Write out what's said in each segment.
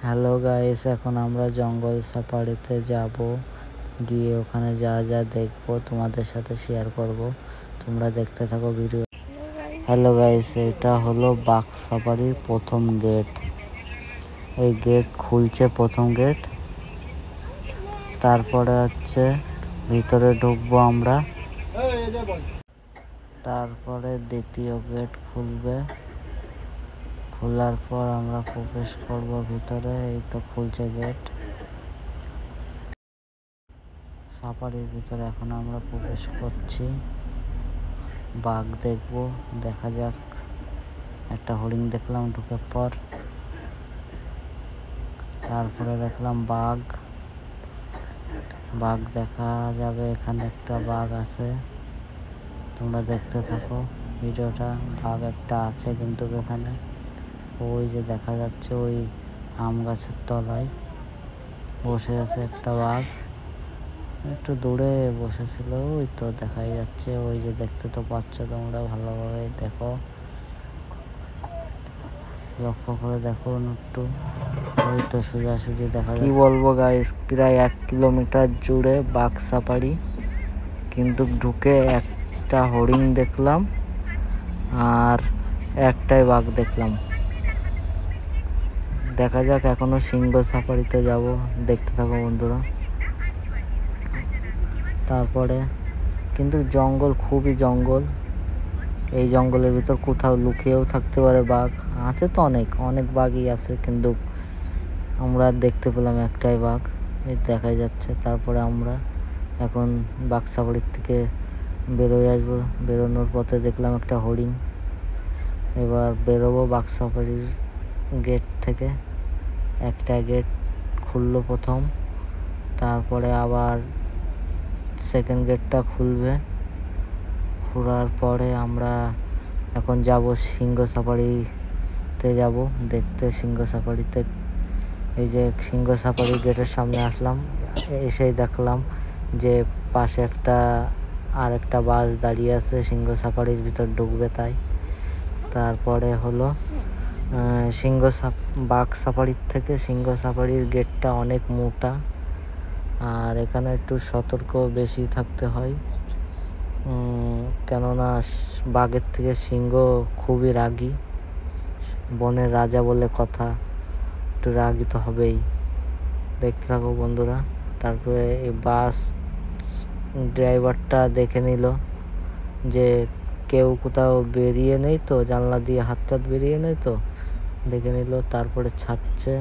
Hello guys, এখন আমরা জঙ্গল সাফারিতে যাব। গিয়ে ওখানে যা যা দেখবো তোমাদের সাথে শেয়ার করব। তোমরা দেখতে থাকো ভিডিও। হ্যালো গাইস, এটা হলো বাঘ সাফারির প্রথম গেট। এই গেট খুলছে, প্রথম গেট। তারপরে হচ্ছে ভিতরে ঢুকবো আমরা। তারপরে দ্বিতীয় গেট খুলবে। খোলার পর আমরা প্রবেশ করব ভিতরে। এই তো খুলছে গেট সাফারির ভিতরে। এখন আমরা প্রবেশ করছি। বাঘ দেখব, দেখা যাক। একটা হরিণ দেখলাম ঢুকার পর। তারপরে দেখলাম বাঘ দেখা যাবে। এখানে একটা বাঘ আছে, তোমরা দেখতে থাকো ভিডিওটা। বাঘ একটা আছে কিন্তু এখানে, ওই যে দেখা যাচ্ছে ওই আম গাছের তলায় বসে আছে একটা বাঘ। একটু দূরে বসেছিল, ওই তো দেখাই যাচ্ছে। ওই যে দেখতে তো পাচ্ছ তোমরা, ভালোভাবে দেখো, লক্ষ্য করে দেখো একটু। ওই তো সোজাসুজি দেখা যায়। কি বলবো গাইস, প্রায় 1 কিলোমিটার জুড়ে বাঘ সাফারি, কিন্তু ঢুকে একটা হরিণ দেখলাম আর একটাই বাঘ দেখলাম। দেখা যাক, এখনো সিংহ সাফারিতে যাব, দেখতে থাকো বন্ধুরা। তারপরে কিন্তু জঙ্গল, খুবই জঙ্গল। এই জঙ্গলের ভিতর কোথাও লুকিয়েও থাকতে পারে বাঘ। আছে তো অনেক বাঘই আছে, কিন্তু আমরা দেখতে পেলাম একটাই বাঘ, এই দেখাই যাচ্ছে। তারপরে আমরা এখন বাঘ সাফারির থেকে বেরোয় আসবো। বেরোনোর পথে দেখলাম একটা হরিণ। এবার বেরোবো বাঘ সাফারির গেট থেকে। একটা গেট খুললো প্রথম, তারপরে আবার সেকেন্ড গেটটা খুলবে। খোলার পরে আমরা এখন যাব সিংহ সাফারিতে যাব দেখতে। সিংহ সাফারিতে এই যে সিংহ সাফারি গেটের সামনে আসলাম। এসেই দেখলাম যে পাশে আরেকটা বাস দাঁড়িয়ে আছে, সিংহ সাফারির ভিতর ঢুকবে তাই। তারপরে হলো বাঘ সাফারির থেকে সিংহ সাফারির গেটটা অনেক মোটা, আর এখানে একটু সতর্ক বেশি থাকতে হয়। কেননা বাঘের থেকে সিংহ খুবই রাগী, বনের রাজা বলে কথা, একটু রাগী তো হবেই। দেখতে থাকো বন্ধুরা। তারপরে এই বাস ড্রাইভারটা দেখে নিল যে কেউ কোথাও বেরিয়ে নেই তো, জানলা দিয়ে হাত বেরিয়ে নেই তো, দেখে নিল। তারপরে ছাড়ছে,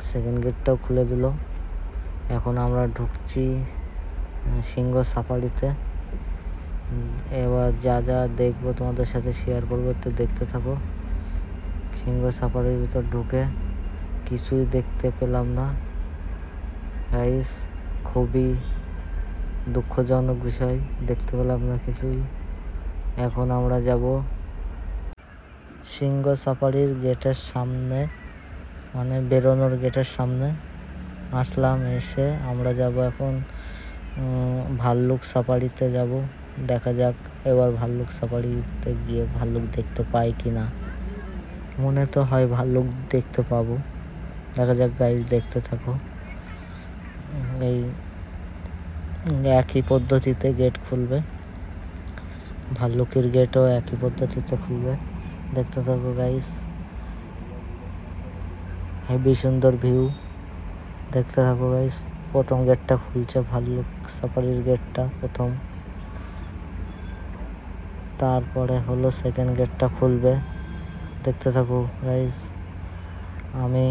সেকেন্ড গেটটাও খুলে দিল। এখন আমরা ঢুকছি সিংহ সাফারিতে। এবার যা যা দেখবো তোমাদের সাথে শেয়ার করবো, তো দেখতে থাকো। সিংহ সাফারির ভিতর ঢুকে কিছুই দেখতে পেলাম না গাইস, খুবই দুঃখজনক বিষয়, দেখতে পেলাম না কিছুই। এখন আমরা যাব সিংহ সাফারির গেটের সামনে, মানে বেরোনোর গেটের সামনে আসলাম। এসে আমরা যাব এখন ভাল্লুক সাফারিতে যাব। দেখা যাক এবার ভাল্লুক সাফারিতে গিয়ে ভাল্লুক দেখতে পাই কি না। মনে তো হয় ভাল্লুক দেখতে পাবো, দেখা যাক গাইস, দেখতে থাকো। এই একই পদ্ধতিতে গেট খুলবে, ভাল্লুকের গেটও একই পদ্ধতিতে খুলবে, দেখতে থাকো গাইস। হেভি সুন্দর ভিউ, দেখতে থাকো গাইস। প্রথম গেটটা খুলছে, ভাল্লুক সাফারির গেটটা প্রথম। তারপরে হলো সেকেন্ড গেটটা খুলবে, দেখতে থাকো গাইস। আমি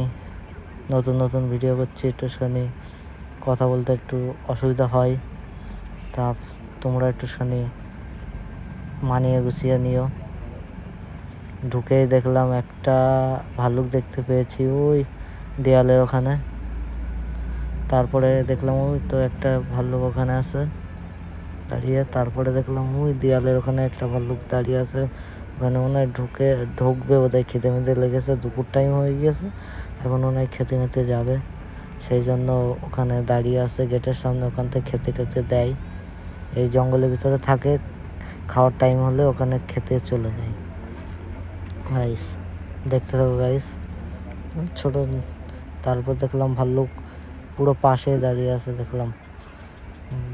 নতুন ভিডিও করছি, একটুখানি কথা বলতে একটু অসুবিধা হয়, তা তোমরা একটুখানি মানিয়ে গুছিয়ে নিও। ঢুকেই দেখলাম একটা ভাল্লুক দেখতে পেয়েছি ওই দেয়ালের ওখানে। তারপরে দেখলাম ওই তো একটা ভাল্লুক ওখানে আছে দাঁড়িয়ে। তারপরে দেখলাম ওই দেয়ালের ওখানে একটা ভাল্লুক দাঁড়িয়ে আছে। ওখানে মনে হয় ঢুকবে বোধহয়, খেতে মেতে লেগেছে, দুপুর টাইম হয়ে গিয়েছে, এখন মনে হয় খেতে মেতে যাবে, সেই জন্য ওখানে দাঁড়িয়ে আছে গেটের সামনে। ওখান থেকে খেতে দেয়, এই জঙ্গলের ভিতরে থাকে, খাওয়ার টাইম হলে ওখানে খেতে চলে যায় গাইস। দেখতে থাকো গাইস, ছোট তারপর দেখলাম ভাল্লুক পুরো পাশে দাঁড়িয়ে আছে। দেখলাম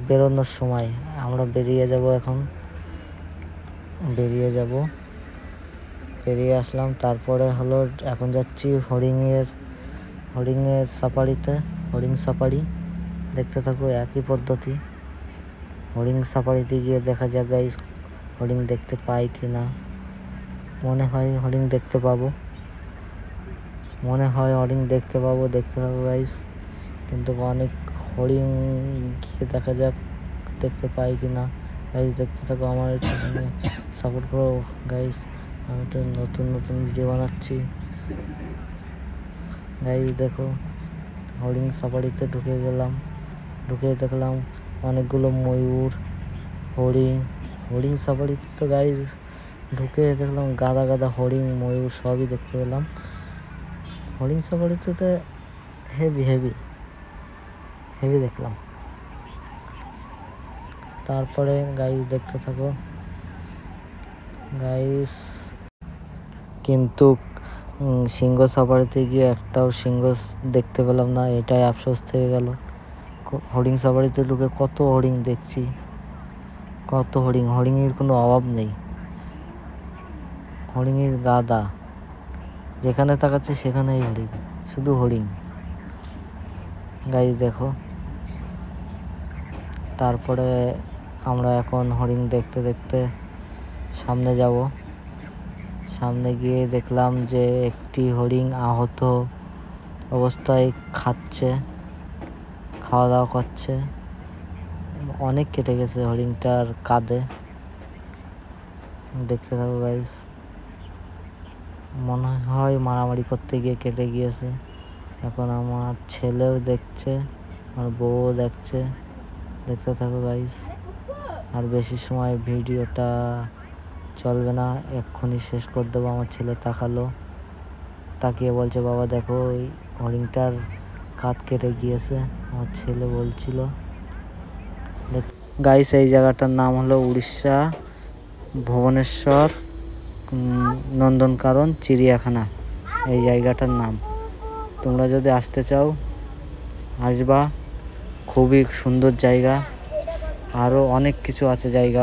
বেরোনোর সময় আমরা বেরিয়ে যাব, এখন বেরিয়ে আসলাম। তারপরে হলো এখন যাচ্ছি হরিণের সাফারিতে, হরিণ সাফারি দেখতে থাকো। একই পদ্ধতি, হরিণ সাফারিতে গিয়ে দেখা যাক গাইস হরিণ দেখতে পাই কি না। মনে হয় হরিণ দেখতে পাবো, দেখতে থাকো গাইস। কিন্তু অনেক হরিণ গিয়ে দেখা যাক দেখতে পাই কি না। গাইস দেখতে থাকো, আমার চ্যানেলে সাপোর্ট করো গাইস। আমি তো নতুন ভিডিও বানাচ্ছি গাইস। দেখো হরিণ সাফারিতে ঢুকে গেলাম, ঢুকে দেখলাম অনেকগুলো ময়ূর, হরিণ সাফারিতে তো গাইস ঢুকে দেখলাম গাদা হরিণ ময়ূর সবই দেখতে পেলাম। হরিণ সাফারিতে তো হেভি দেখলাম। তারপরে গাইস দেখতে থাকো গাইস। কিন্তু সিংহ সাফারিতে গিয়ে একটাও সিংহ দেখতে পেলাম না, এটাই আফসোস থেকে গেল। হরিণ সাফারিতে ঢুকে কত হরিণ দেখছি, হরিণের কোনো অভাব নেই, হরিণের গাদা, যেখানে তাকাচ্ছে সেখানেই হরিণ, শুধু হরিণ গাইস দেখো। তারপরে আমরা এখন হরিণ দেখতে সামনে যাব। সামনে গিয়ে দেখলাম যে একটি হরিণ আহত অবস্থায় খাওয়া দাওয়া করছে। অনেক কেটে গেছে হরিণটার কাঁধে, দেখতে থাকো গাইস। মনে হয় মারামারি করতে গিয়ে কেটে গিয়েছে। এখন আমার ছেলেও দেখছে, আমার বউও দেখছে, দেখতে থাকো গাইস। আর বেশি সময় ভিডিওটা চলবে না, এক্ষুনি শেষ করে দেবো। আমার ছেলে তাকিয়ে বলছে বাবা দেখো ওই হরিণটার কাঁধ কেটে গিয়েছে, আমার ছেলে বলছিল। গাইস এই জায়গাটার নাম হলো উড়িষ্যা ভুবনেশ্বর নন্দনকানন চিড়িয়াখানা, এই জায়গাটার নাম। তোমরা যদি আসতে চাও আসবা, খুবই সুন্দর জায়গা। আরও অনেক কিছু আছে জায়গা